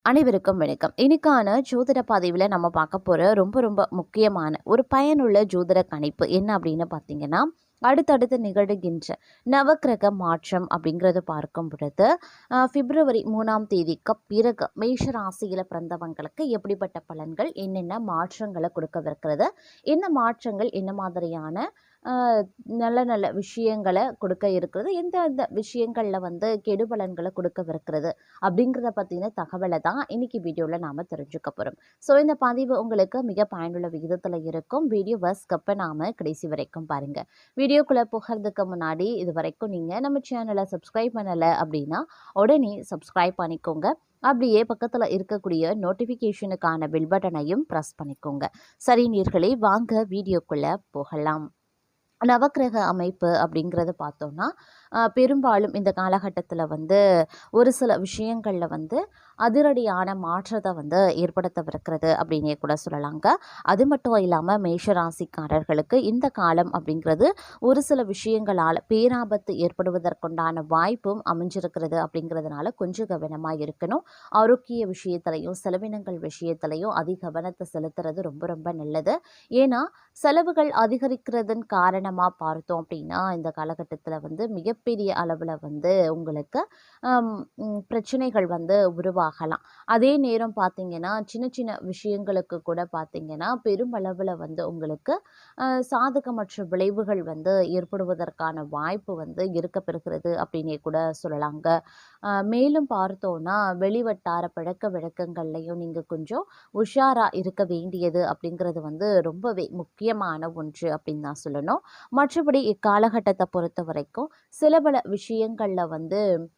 அனைவருக்கும் வணக்கம். இன்னைக்கான ஜோதிட பதிவில் நம்ம பார்க்க போகிற ரொம்ப முக்கியமான ஒரு பயனுள்ள ஜோதிட கணிப்பு என்ன அப்படின்னு பார்த்தீங்கன்னா, அடுத்தடுத்து நிகழ்கின்ற நவக்கிரக மாற்றம் அப்படிங்கிறது பார்க்கும் பொழுது பிப்ரவரி 3ஆம் தேதிக்கு பிறகு மேஷ ராசியில் பிறந்தவங்களுக்கு எப்படிப்பட்ட பலன்கள், என்னென்ன மாற்றங்களை கொடுக்கவிருக்கிறது, என்ன மாற்றங்கள் என்ன மாதிரியான நல்ல நல்ல விஷயங்களை கொடுக்க இருக்கிறது, எந்த விஷயங்களில் கெடுபலன்களை கொடுக்கவிருக்கிறது அப்படிங்கிறத பற்றின தகவலை தான் இன்னைக்கு வீடியோவில் நாம் தெரிஞ்சுக்க போகிறோம். ஸோ இந்த பதிவு உங்களுக்கு மிக பயனுள்ள விகிதத்தில் இருக்கும். வீடியோவை ஸ்கிப் பண்ணாமல் கடைசி வரைக்கும் பாருங்கள். வீடியோக்குள்ளே போகிறதுக்கு முன்னாடி இது வரைக்கும் நீங்கள் நம்ம சேனலை சப்ஸ்கிரைப் பண்ணலை அப்படின்னா உடனே சப்ஸ்கிரைப் பண்ணிக்கோங்க. அப்படியே பக்கத்தில் இருக்கக்கூடிய நோட்டிஃபிகேஷனுக்கான பெல் பட்டனையும் ப்ரெஸ் பண்ணிக்கோங்க. சரி நேயர்களே, வாங்க வீடியோக்குள்ளே போகலாம். நவக்கிரக அமைப்பு அப்படிங்கிறத பார்த்தோன்னா பெரும்பாலும் இந்த காலகட்டத்தில் ஒரு சில விஷயங்களில் அதிரடியான மாற்றத்தை ஏற்படுத்தவிருக்கிறது அப்படின்னே கூட சொல்லலாங்க. அது மட்டும் இல்லாமல் மேஷராசிக்காரர்களுக்கு இந்த காலம் அப்படிங்கிறது ஒரு சில விஷயங்களால் பேராபத்து ஏற்படுவதற்குண்டான வாய்ப்பும் அமைஞ்சிருக்கிறது. அப்படிங்கிறதுனால கொஞ்சம் கவனமாக இருக்கணும். ஆரோக்கிய விஷயத்திலையும் செலவினங்கள் விஷயத்திலையும் அதிக கவனத்தை செலுத்துறது ரொம்ப நல்லது. ஏன்னா செலவுகள் அதிகரிக்கிறதன் காரணமாக பார்த்தோம் அப்படின்னா இந்த காலகட்டத்தில் மிகப்பெரிய அளவில் உங்களுக்கு பிரச்சனைகள் உருவாகலாம். அதே நேரம் பார்த்தீங்கன்னா சின்ன சின்ன விஷயங்களுக்கு கூட பார்த்தீங்கன்னா பெருமளவில் உங்களுக்கு சாதகமற்ற விளைவுகள் ஏற்படுவதற்கான வாய்ப்பு இருக்கப்பெறுகிறது அப்படின்னே கூட சொல்லலாங்க. மேலும் பார்த்தோன்னா வெளிவட்டார பழக்க வழக்கங்கள்லையும் நீங்கள் கொஞ்சம் உஷாராக இருக்க வேண்டியது அப்படிங்கிறது ரொம்பவே முக்கியமான ஒன்று அப்படின்னு தான் சொல்லணும். மற்றபடி இக்காலகட்டத்தை பொறுத்த வரைக்கும் சில பல விஷயங்களில்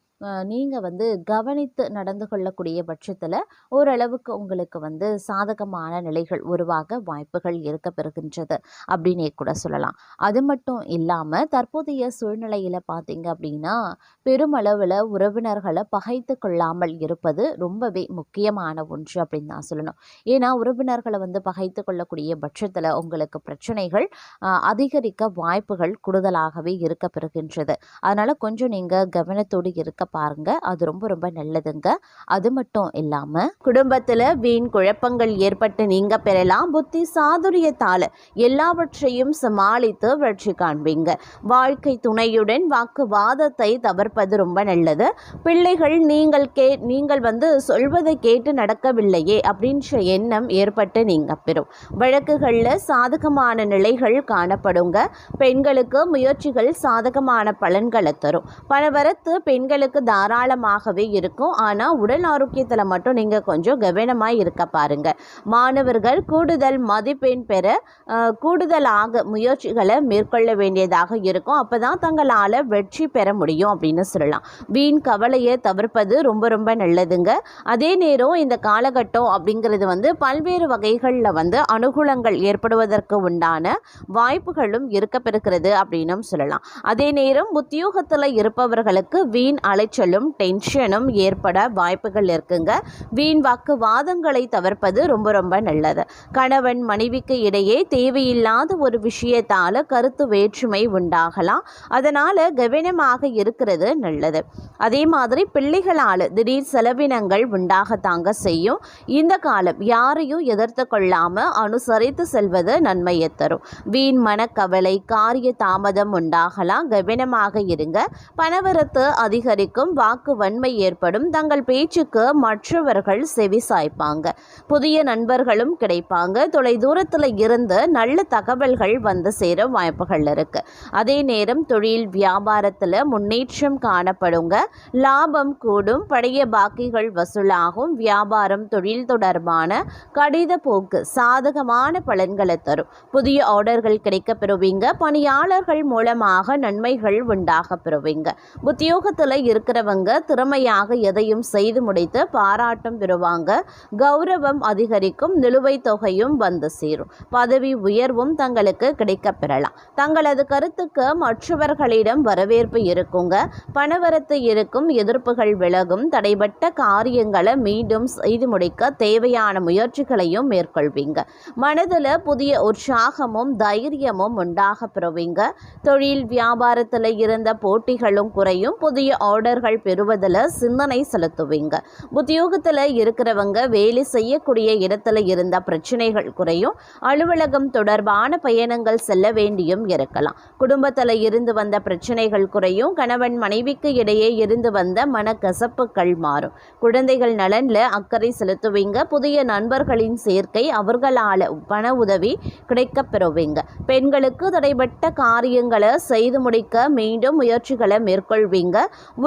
நீங்கள் கவனித்து நடந்து கொள்ளக்கூடிய பட்சத்தில் ஓரளவுக்கு உங்களுக்கு சாதகமான நிலைகள் உருவாக வாய்ப்புகள் இருக்க பெறுகின்றது அப்படின்னே கூட சொல்லலாம். அது மட்டும் இல்லாமல் தற்போதைய சூழ்நிலையில் பார்த்தீங்க அப்படின்னா பெருமளவில் உறவினர்களை பகைத்து கொள்ளாமல் இருப்பது ரொம்பவே முக்கியமான ஒன்று அப்படின்னு தான் சொல்லணும். ஏன்னா உறவினர்களை பகைத்து கொள்ளக்கூடிய பட்சத்தில் உங்களுக்கு பிரச்சனைகள் அதிகரிக்க வாய்ப்புகள் கூடுதலாகவே இருக்க பெறுகின்றது. அதனால் கொஞ்சம் நீங்கள் கவனத்தோடு இருக்க பாருங்க, அது ரொம்ப நல்லதுங்க. அது மட்டும் இல்லாம குடும்பத்துல வீண் குழப்பங்கள் ஏற்பட்டு நீங்க பெறலாம். புத்தி சாதுரியத்தால எல்லாவற்றையும் சமாளித்து வெற்றி காண்பீங்க. வாழ்க்கை துணையுடன் வாக்குவாதத்தை தவிர்ப்பது ரொம்ப நல்லது. பிள்ளைகள் நீங்கள் சொல்வதை கேட்டு நடக்கவில்லையே அப்படின்ற எண்ணம் ஏற்பட்டு நீங்க பெறும். வழக்குகள்ல சாதகமான நிலைகள் காணப்படுங்க. பெண்களுக்கு முயற்சிகள் சாதகமான பலன்களை தரும். பணவரத்து பெண்களுக்கு தாராளமாகவே இருக்கும். ஆனால் உடல் ஆரோக்கியத்தில் மட்டும் நீங்கள் கொஞ்சம் கவனமாக இருக்க பாருங்க. மாணவர்கள் கூடுதல் மதிப்பெண் பெற கூடுதலாக முயற்சிகளை மேற்கொள்ள வேண்டியதாக இருக்கும். அப்போ தான் தங்களால் வெற்றி பெற முடியும் அப்படின்னு சொல்லலாம். வீண் கவலையை தவிர்ப்பது ரொம்ப நல்லதுங்க. அதே நேரம் இந்த காலகட்டம் அப்படிங்கிறது பல்வேறு வகைகளில் அனுகூலங்கள் ஏற்படுவதற்கு உண்டான வாய்ப்புகளும் இருக்க பெறுகிறது அப்படின்னும் சொல்லலாம். அதே நேரம் உத்தியோகத்தில் இருப்பவர்களுக்கு வீண் அலைச்சலும் டென்ஷனும் ஏற்பட வாய்ப்புகள் இருக்குங்க. வீண் வாக்குவாதங்களை தவிர்ப்பது ரொம்ப நல்லது. கணவன் மனைவிக்கு இடையே தேவையில்லாத ஒரு விஷயத்தால கருத்து வேற்றுமை உண்டாகலாம். அதனால கவனமாக இருக்கிறது நல்லது. அதே மாதிரி பிள்ளைகளால் திடீர் செலவினங்கள் உண்டாகத்தாங்க செய்யும். இந்த காலம் யாரையும் எதிர்த்து கொள்ளாம அனுசரித்து செல்வது நன்மையை தரும். வீண் மனக்கவலை காரிய தாமதம் உண்டாகலாம். கவனமாக இருங்க. பணவரத்து அதிகரிக்கும். வாக்கு வன்மை ஏற்படும். தங்கள் பேச்சுக்கு மற்றவர்கள் செவி சாய்ப்பாங்க. புதிய நண்பர்களும் கிடைப்பாங்க. தொலை தூரத்தில் இருந்து நல்ல தகவல்கள் சேர வாய்ப்புகள் இருக்கு. அதே நேரம் தொழில் வியாபாரத்தில் முன்னேற்றம் காணப்படுங்க. லாபம் கூடும். பழைய பாக்கிகள் வசூலாகும். வியாபாரம் தொழில் தொடர்பான கடித போக்கு சாதகமான பலன்களை தரும். புதிய ஆர்டர்கள் கிடைக்க பெறுவீங்க. பணியாளர்கள் மூலமாக நன்மைகள் உண்டாக பெறுவீங்க. உத்தியோகத்தில் இருக்கிறவங்க திறமையாக எதையும் செய்து முடித்து பாராட்டம் பெறுவாங்க. கௌரவம் அதிகரிக்கும். நிலுவைத் தொகையும் சேரும். பதவி உயர்வும் தங்களுக்கு கிடைக்க பெறலாம். தங்களது கருத்துக்கு மற்றவர்களிடம் வரவேற்பு இருக்குங்க. பணவரத்து இருக்கும். எதிர்ப்புகள் விலகும். தடைபட்ட காரியங்களை மீண்டும் செய்து முடிக்க தேவையான முயற்சிகளையும் மேற்கொள்வீங்க. மனதில் புதிய உற்சாகமும் தைரியமும் உண்டாக பெறுவீங்க. தொழில் வியாபாரத்தில் இருந்த போட்டிகளும் குறையும். புதிய ஆர்டர் உறவினர்கள் பெறுவதில் சிந்தனை செலுத்துவீங்க. உத்தியோகத்தில் இருக்கிறவங்க வேலை செய்யக்கூடிய இடத்துல இருந்த பிரச்சனைகள் குறையும். அலுவலகம் தொடர்பான பயணங்கள் செல்ல வேண்டியும் இருக்கலாம். குடும்பத்தில் இருந்து வந்த பிரச்சனைகள் குறையும். கணவன் மனைவிக்கு இடையே இருந்து வந்த மனக்கசப்புகள் மாறும். குழந்தைகள் நலன்ல அக்கறை செலுத்துவீங்க. புதிய நண்பர்களின் சேர்க்கை, அவர்களால் பண உதவி கிடைக்க பெறுவீங்க. பெண்களுக்கு தடைபட்ட காரியங்களை செய்து முடிக்க மீண்டும் முயற்சிகளை மேற்கொள்வீங்க.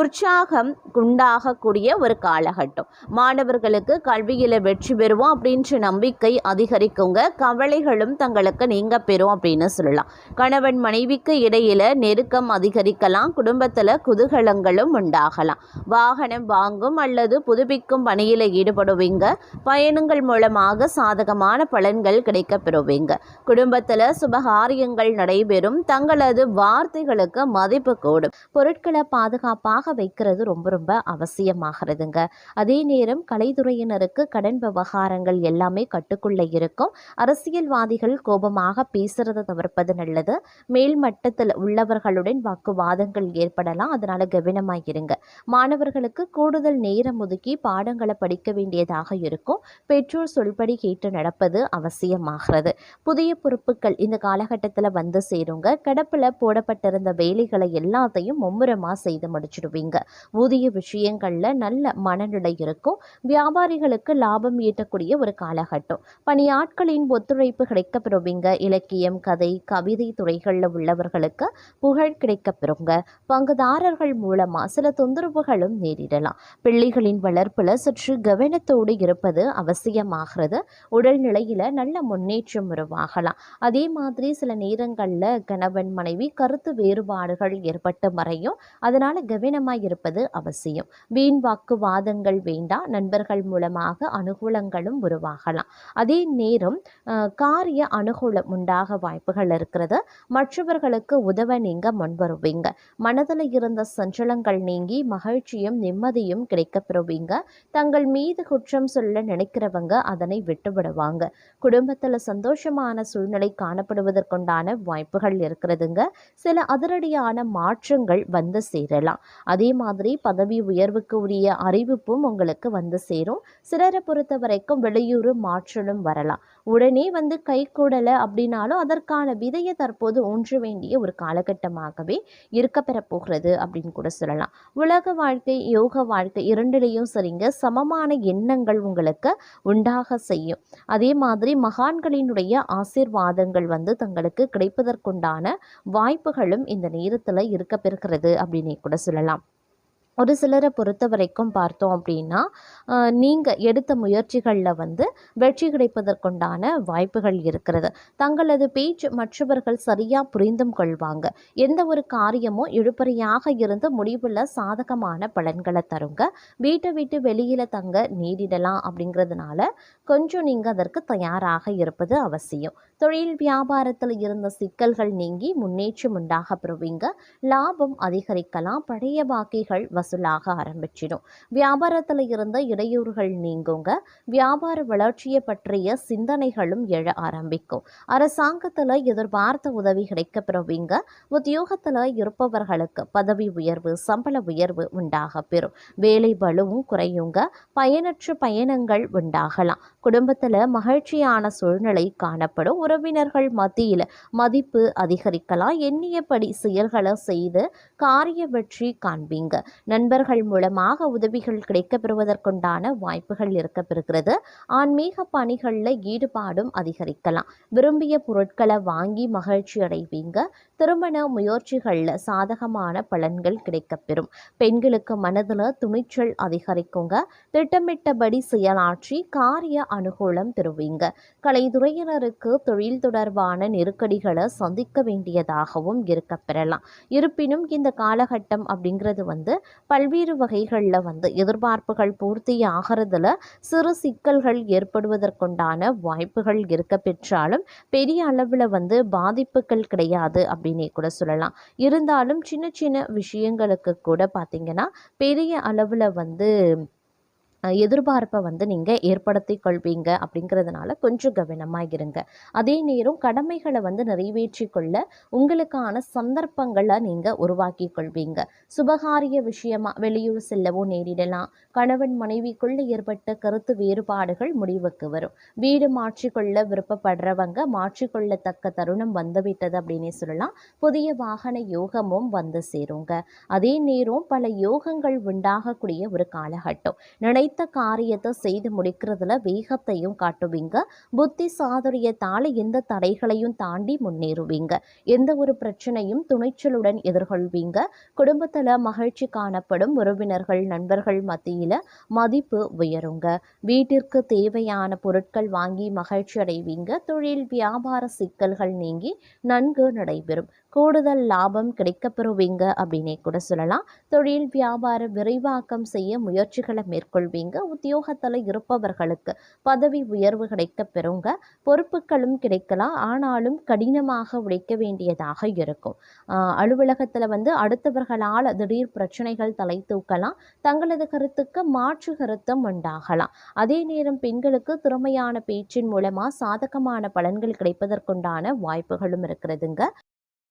உற்சாகம் உண்டாகக்கூடிய ஒரு காலகட்டம். மாணவர்களுக்கு கல்வியில வெற்றி பெறுவோம் அப்படின்ற நம்பிக்கை அதிகரிக்குங்க. கவலைகளும் தங்களுக்கு நீங்க பெறும் அப்படின்னு சொல்லலாம். கணவன் மனைவிக்கு இடையில நெருக்கம் அதிகரிக்கலாம். குடும்பத்துல குதூகலங்களும் உண்டாகலாம். வாகனம் வாங்கும் அல்லது புதுப்பிக்கும் பணியில ஈடுபடுவீங்க. பயணங்கள் மூலமாக சாதகமான பலன்கள் கிடைக்க பெறுவீங்க. குடும்பத்துல சுபகாரியங்கள் நடைபெறும். தங்களது வார்த்தைகளுக்கு மதிப்பு கூடும். பொருட்களை பாதுகாப்பாக வைக்கிறது ரொம்ப ரொம்ப அவசியமாகிறதுங்க. அதே நேரம் கலைத்துறையினருக்கு கடன் விவகாரங்கள் எல்லாமே கட்டுக்குள்ள இருக்கும். அரசியல்வாதிகள் கோபமாக பேசுறதை தவிர்ப்பது நல்லது. மேல்மட்டத்தில் உள்ளவர்களுடன் வாக்குவாதங்கள் ஏற்படலாம். அதனால கவனமாயிருங்க. மாணவர்களுக்கு கூடுதல் நேரம் ஒதுக்கி பாடங்களை படிக்க வேண்டியதாக இருக்கும். பெற்றோர் சொல்படி கேட்டு நடப்பது அவசியமாகிறது. புதிய பொறுப்புகள் இந்த காலகட்டத்தில் வந்து சேருங்க. கிடப்பில் போடப்பட்டிருந்த வேலைகளை எல்லாத்தையும் மும்முரமாக செய்து முடிச்சிடுவீங்க. ஊதிய விஷயங்களில் நல்ல மனநிலை இருக்கும். வியாபாரிகளுக்கு லாபம் ஈட்டக்கூடிய ஒரு காலகட்டம். பணியாட்களின் ஒத்துழைப்பு கிடைக்கப்பெறுவீங்க. இலக்கியம், கதை, கவிதை துறைகளில் உள்ளவர்களுக்கு புகழ் கிடைக்கப்பெறுங்க. பங்குதாரர்கள் மூலமாக சில தொந்தரவுகளும் நேரிடலாம். பிள்ளைகளின் வளர்ப்பில் சற்று கவனத்தோடு இருப்பது அவசியமாகிறது. உடல்நிலையில் நல்ல முன்னேற்றம் உருவாகலாம். அதே மாதிரி சில நேரங்களில் கணவன் மனைவி கருத்து வேறுபாடுகள் ஏற்பட்டு மறையும். அதனால் கவனமாக இருப்பது அவசியம். வீண் வாக்குவாதங்கள் வேண்டாம். நண்பர்கள் மூலமாக அனுகூலங்களும் உருவாகலாம். அதே நேரம் காரிய அனுகூலம் உண்டாக வாய்ப்புகள் இருக்கிறது. மற்றவர்களுக்கு உதவ நீங்க முன்வருவீங்க. மனதில் இருந்த சஞ்சலங்கள் நீங்கி மகிழ்ச்சியும் நிம்மதியும் கிடைக்கப்பெறுவீங்க. தங்கள் மீது குற்றம் சொல்ல நினைக்கிறவங்க அதனை விட்டுவிடுவாங்க. குடும்பத்தில் சந்தோஷமான சூழ்நிலை காணப்படுவதற்குண்டான வாய்ப்புகள் இருக்கிறதுங்க. சில அதிரடியான மாற்றங்கள் வந்து சேரலாம். அதே மாதிரி பதவி உயர்வுக்கு உரிய அறிவிப்பும் உங்களுக்கு வந்து சேரும். சிலரை பொறுத்த வரைக்கும் வெளியூர் மாற்றலும் வரலாம். உடனே வந்து கை கூடலை அப்படின்னாலும் அதற்கான விதையை தற்போது ஊன்ற வேண்டிய ஒரு காலகட்டமாகவே இருக்கப்பெற போகிறது அப்படின்னு கூட சொல்லலாம். உலக வாழ்க்கை, யோக வாழ்க்கை இரண்டிலையும் சரிங்க சமமான எண்ணங்கள் உங்களுக்கு உண்டாக செய்யும். அதே மாதிரி மகான்களினுடைய ஆசீர்வாதங்கள் வந்து தங்களுக்கு கிடைப்பதற்குண்டான வாய்ப்புகளும் இந்த நேரத்தில் இருக்கப்பெறுகிறது அப்படின்னு கூட சொல்லலாம். ஒரு சிலரை பொறுத்த வரைக்கும் பார்த்தோம் அப்படின்னா நீங்கள் எடுத்த முயற்சிகளில் வந்து வெற்றி கிடைப்பதற்குண்டான வாய்ப்புகள் இருக்கிறது. தங்களது பேச்சு மற்றவர்கள் சரியாக புரிந்தும் கொள்வாங்க. எந்த ஒரு காரியமும் இழுபறியாக இருந்து முடிவில் சாதகமான பலன்களை தருங்க. வீட்டை விட்டு வெளியில் தங்க நேரிடலாம். அப்படிங்கிறதுனால கொஞ்சம் நீங்கள் அதற்கு தயாராக இருப்பது அவசியம். தொழில் வியாபாரத்தில் இருந்த சிக்கல்கள் நீங்கி முன்னேற்றம் உண்டாக பெறுவீங்க. லாபம் அதிகரிக்கலாம். பழைய பாக்கிகள் வசூலாக ஆரம்பிச்சிடும். வியாபாரத்தில் இருந்த இடையூறுகள் நீங்குங்க. வியாபார வளர்ச்சியை பற்றிய சிந்தனைகளும் எழ ஆரம்பிக்கும். அரசாங்கத்தில் எதிர்பார்த்த உதவி கிடைக்க பெறுவீங்க. உத்தியோகத்தில் இருப்பவர்களுக்கு பதவி உயர்வு, சம்பள உயர்வு உண்டாக பெறும். வேலை பளுவும் குறையுங்க. பயனற்ற பயணங்கள் உண்டாகலாம். குடும்பத்தில் மகிழ்ச்சியான சூழ்நிலை காணப்படும். உறவினர்கள் மத்தியில் மதிப்பு அதிகரிக்கலாம். எண்ணியபடி செயல்களை செய்து காரிய வெற்றி காண்பீங்க. நண்பர்கள் மூலமாக உதவிகள் கிடைக்கப்பெறுவதற்குண்டான வாய்ப்புகள் இருக்கப்பெறுகிறது. ஆன்மீக பணிகளில் ஈடுபாடும் அதிகரிக்கலாம். விரும்பிய பொருட்களை வாங்கி மகிழ்ச்சி அடைவீங்க. திருமண முயற்சிகளில் சாதகமான பலன்கள் கிடைக்கப்பெறும். பெண்களுக்கு மனதில் துணிச்சல் அதிகரிக்குங்க. திட்டமிட்டபடி செயலாற்றி காரிய அனுகூலம் பெறுவீங்க. கலைத்துறையினருக்கு தொழில் தொடர்பான நெருக்கடிகளை சந்திக்க வேண்டியதாகவும் இருக்கப்பெறலாம். இருப்பினும் இந்த காலகட்டம் அப்படிங்கிறது வந்து பல்வேறு வகைகளில் வந்து எதிர்பார்ப்புகள் பூர்த்தி ஆகிறதுல சிறு சிக்கல்கள் ஏற்படுவதற்குண்டான வாய்ப்புகள் இருக்க பெற்றாலும் பெரிய அளவில் வந்து பாதிப்புகள் கிடையாது அப்படின்னே கூட சொல்லலாம். இருந்தாலும் சின்ன சின்ன விஷயங்களுக்கு கூட பார்த்திங்கன்னா பெரிய அளவில் வந்து எதிர்பார்ப்பை வந்து நீங்கள் ஏற்படுத்தி கொள்வீங்க அப்படிங்கிறதுனால கொஞ்சம் கவனமாக இருங்க. அதே நேரம் கடமைகளை வந்து நிறைவேற்றி கொள்ள உங்களுக்கான சந்தர்ப்பங்களை நீங்கள் உருவாக்கி கொள்வீங்க. சுபகாரிய விஷயமா வெளியூர் செல்லவோ நேரிடலாம். கணவன் மனைவிக்குள்ள ஏற்பட்ட கருத்து வேறுபாடுகள் முடிவுக்கு வரும். வீடு மாற்றிக்கொள்ள விருப்பப்படுறவங்க மாற்றிக்கொள்ளத்தக்க தருணம் வந்துவிட்டது அப்படின்னே சொல்லலாம். புதிய வாகன யோகமும் வந்து சேருங்க. அதே நேரம் பல யோகங்கள் உண்டாகக்கூடிய ஒரு காலகட்டம். நினைத்த காரியத்தை செய்து முடிக்கிறதுல வேகத்தையும் காட்டுவீங்க. புத்தி சாதுரியத்தால எந்த தடைகளையும் தாண்டி முன்னேறுவீங்க. எந்த ஒரு பிரச்சனையும் துணிச்சலுடன் எதிர்கொள்வீங்க. குடும்பத்துல மகிழ்ச்சி காணப்படும். உறவினர்கள் நண்பர்கள் மத்தியில மதிப்பு உயருங்க. வீட்டிற்கு தேவையான பொருட்கள் வாங்கி மகிழ்ச்சி அடைவீங்க. தொழில் வியாபார சிக்கல்கள் நீங்கி நன்கு நடைபெறும். கூடுதல் லாபம் கிடைக்கப்பெறுவீங்க அப்படின்னே கூட சொல்லலாம். தொழில் வியாபார விரிவாக்கம் செய்ய முயற்சிகளை மேற்கொள்வீங்க. உத்தியோகத்தில் இருப்பவர்களுக்கு பதவி உயர்வு கிடைக்க பெறுங்க. பொறுப்புகளும் கிடைக்கலாம், ஆனாலும் கடினமாக உழைக்க வேண்டியதாக இருக்கும். அலுவலகத்தில் வந்து அடுத்தவர்களால் திடீர் பிரச்சனைகள் தலை தூக்கலாம். தங்களது கருத்துக்கு மாற்று கருத்தும் உண்டாகலாம். அதே நேரம் பெண்களுக்கு திறமையான பேச்சின் மூலமா சாதகமான பலன்கள் கிடைப்பதற்குண்டான வாய்ப்புகளும் இருக்கிறதுங்க.